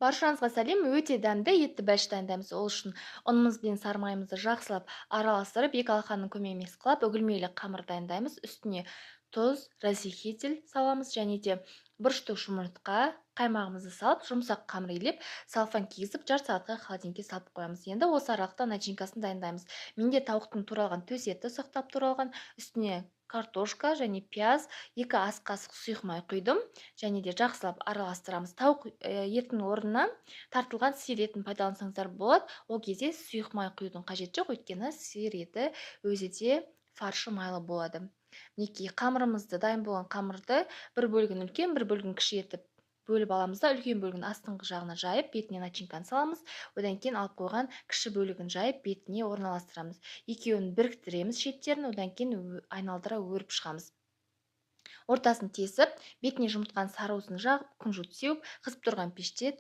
Баршаңызға сәлем, өте дәмді етті бәліш дайындаймыз. Ол үшін ұнымыз бен сары майымызды жақсылап араластырып, екі алақанның көмегімен микс үгілмелі қамыр дайындаймыз. Үстіне тұз, разихитель саламыз және де бір штук жұмыртқа, қаймағымызды салып, жұмсақ қамыр илеп, салфан кигізіп, жарты сағатқа холодильникке салып қоямыз. Енді осы аралықта начинкасын дайындаймыз. Менде тауықтың туралған төс еті ұсақтап туралған, үстіне картошка және пияз, 2 ас қасық сұйық май құйдым және де жақсылап араластырамыз. Тауық етінің орнына тартылған сиыр етін пайдалансаңыздар болады. Ол кезде сұйық май құюдың қажеті жоқ, өйткені сиыр еті өзі де фаршы майлы болады. Мінекей қамырымызды, дайын болған қамырды бір бөлігін үлкен, бір бөлігін кіші етіп бөліп аламыз да, үлкен бөлігін астыңғы жағына жайып, бетіне начинканы саламыз. Одан кейін алып қойған кіші бөлігін жайып, бетіне орналастырамыз. Екеуін біріктіреміз шеттерін, одан кейін айналдыра өріп шығамыз. Ортасын тесіп, бетіне жұмыртқаның сары уызын жағып, күнжіт сеуіп, қызып тұрған пеште